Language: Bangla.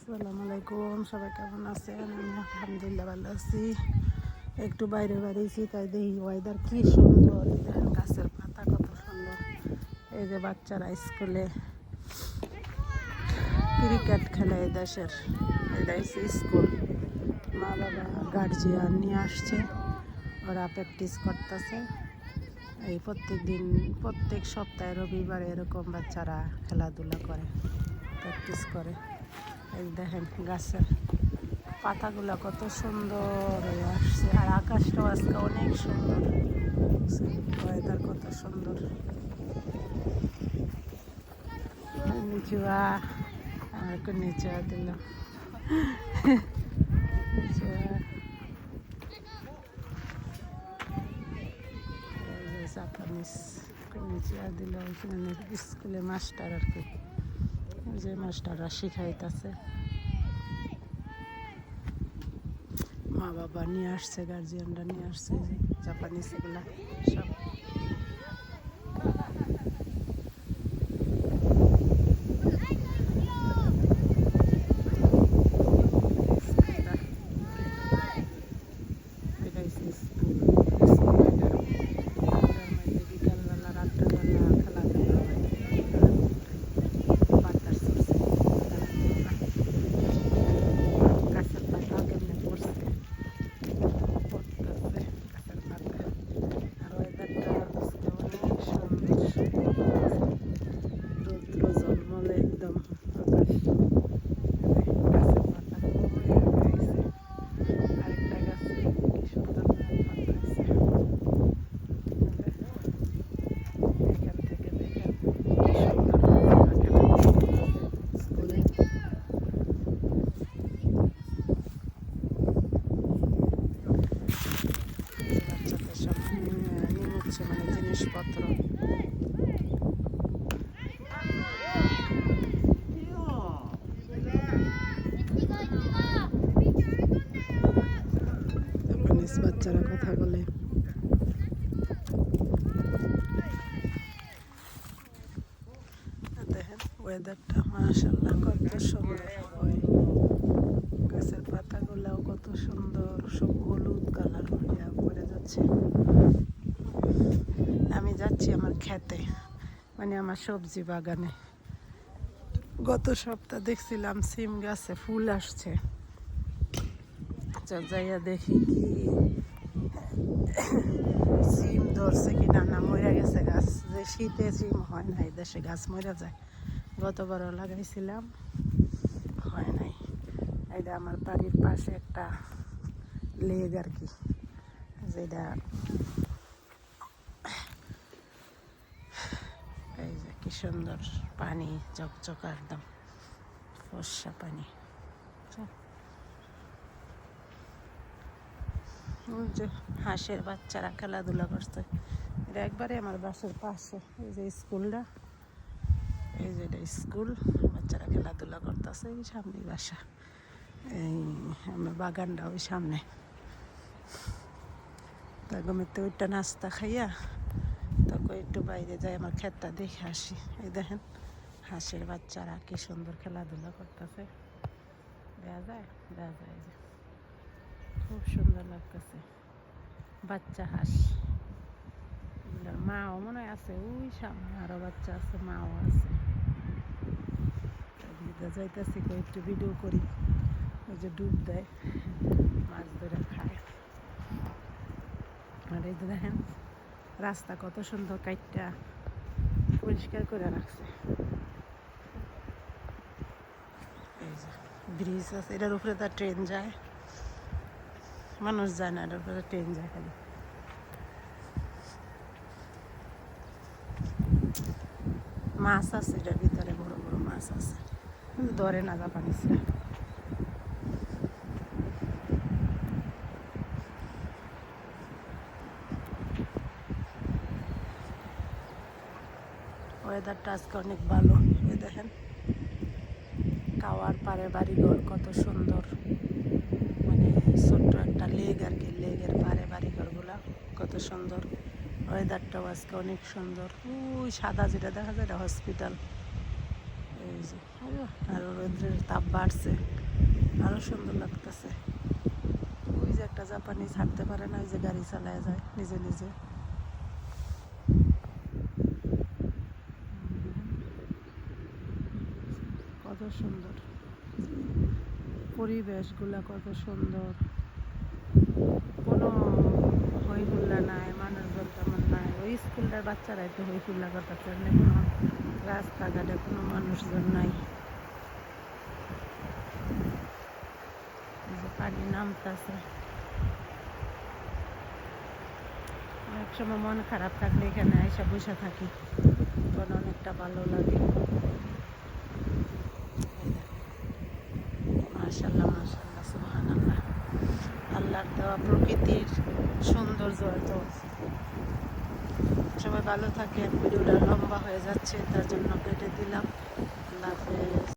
আসসালামু আলাইকুম, সবাই কেমন আছেন? আমি আলহামদুলিল্লাহ ভালো আছি। একটু বাইরে বেরিয়েছি, তাই দেখি ওয়েদার কি সুন্দর। এই দেখেন গাছের পাতা কত সুন্দর। এই যে বাচ্চারা স্কুলে ক্রিকেট খেলে এই দেশের, এটা হচ্ছে স্কুল। মা বাবা গার্জিয়ান নিয়ে আসছে, ওরা প্র্যাকটিস করতেছে। এই প্রত্যেক সপ্তাহে রবিবার এরকম বাচ্চারা খেলাধুলা করে, প্র্যাকটিস করে। এই দেখেন গাছের পাতাগুলো কত সুন্দর হয়ে আসছে, আর আকাশটাও আজকে অনেক সুন্দর, ওয়েদার কত সুন্দর। নিচু আমাকে নিচে দিল জাপানিস নিচে দিল। ওইখানে স্কুলে মাস্টার আর কি, যে মাস্টাররা শিখাইতেছে। মা বাবা নিয়ে আসছে, গার্জিয়ানরা নিয়ে আসছে, জাপানিস এগুলা সব। বিকালবেলা রাত্রেবেলা খেলাধুলা হয়, বাতাস উঠছে, গাছের পাতা কেমনে পড়ছে, পড়তেছে গাছের পাতা। আর ওয়েদারটা আজকে অনেক সুন্দর, রৌদ্র জন্মলে একদম আকাশ। গাছের পাতা গেছে, আরেকটা গাছে কি সুন্দর পাতা হয়েছে। এখান থেকে দেখেন কি সুন্দর স্কুলে। বাচ্চাদের সব নিয়ে হচ্ছে, মানে জিনিসপত্র। জাপানিজ বাচ্চারা কথা বলে। দেখেন ওয়েদারটা মাশাআল্লাহ কত সুন্দর হয়। গাছের পাতাগুলাও কত সুন্দর, সব হলুদ কালার হয়ে পড়ে যাচ্ছে। আমি যাচ্ছি আমার খেতে, মানে আমার সবজি বাগানে। গত সপ্তাহ দেখছিলাম সিম গাছে ফুল আসছে, যাইয়া দেখি কি সিম ধরছে কিনা, না মরে গেছে গাছ। যে শীতে সিম হয় না এই দেশে, গাছ মরে যায়। গতবারও লাগাইছিলাম, হয় নাই। এটা আমার বাড়ির পাশে একটা লেগ আর কি, যেটা এই যে কি সুন্দর পানি, চকচকা একদম ফর্সা পানি। যে হাঁসের বাচ্চারা খেলাধুলা করছে, এটা একবারে আমার বাসার পাশে। এই যে স্কুলটা, এই যে এটা স্কুল, বাচ্চারা খেলাধুলা করতেছে। এই সামনে বাসা, এই আমার বাগানটা ওই সামনে। তা গমেতে ওইটা নাস্তা খাইয়া তখন একটু বাইরে যাই, আমার ক্ষেতটা দেখে আসি। এই দেখেন হাঁসের বাচ্চারা কি সুন্দর খেলাধুলা করতেছে, দেখা যায়, দেখা যায় যে খুব সুন্দর লাগতেছে। বাচ্চা হাঁস, এগুলোর মাও মনে হয় আছে ওই সামনে, আরো বাচ্চা আছে, মাও আছে। যাইতেছি একটু ভিডিও করি। ওই যে ডুব দেয়, মাছ ধরে খায়। আর এই যে দেখেন রাস্তা কত সুন্দর কাইটটা পরিষ্কার করে রাখছে। এই যে ব্রিজ আছে, এটার উপরে তার ট্রেন যায়, মানুষ যায় না, এটার উপরে ট্রেন যায় খালি। মাছ আছে এটার ভিতরে, বড় বড় মাছ আছে, কিন্তু ধরে না জাপানিজরা। ওয়েদারটা আজকে অনেক ভালো। এই দেখেন কাওয়ার পাড়ে বাড়িঘর কত সুন্দর, মানে ছোট্ট একটা লেক আর কি, লেগের পাড়ে বাড়িঘরগুলা কত সুন্দর। ওয়েদারটাও আজকে অনেক সুন্দর। ওই সাদা যেটা দেখা যায় এটা হসপিটাল, এই ওই যে আরো রৌদ্রের তাপ বাড়ছে, আরো সুন্দর লাগতেছে। ওই যে একটা জাপানিজ হাঁটতে পারে না, ওই যে গাড়ি চালায় যায় নিজে নিজে। কত সুন্দর পরিবেশগুলা, কত সুন্দর। কোনো হই হুল্লা নাই, মানুষজন তেমন নাই। ওই স্কুলটার বাচ্চারা একটু হই হুল্লা করতেছে, কোনো রাস্তাঘাটে কোনো মানুষজন নাই। পানি নামতেছে। অনেক সময় মন খারাপ থাকলে এখানে এসে বসে থাকি, তখন অনেকটা ভালো লাগে। মাশাআল্লাহ মাশাআল্লাহ, সুবহানাল্লাহ। আল্লাহর দেওয়া প্রকৃতির সৌন্দর্য এত। সবাই ভালো থাকেন। ভিডিওটা লম্বা হয়ে যাচ্ছে, তার জন্য কেটে দিলাম। আল্লাহ হাফেজ।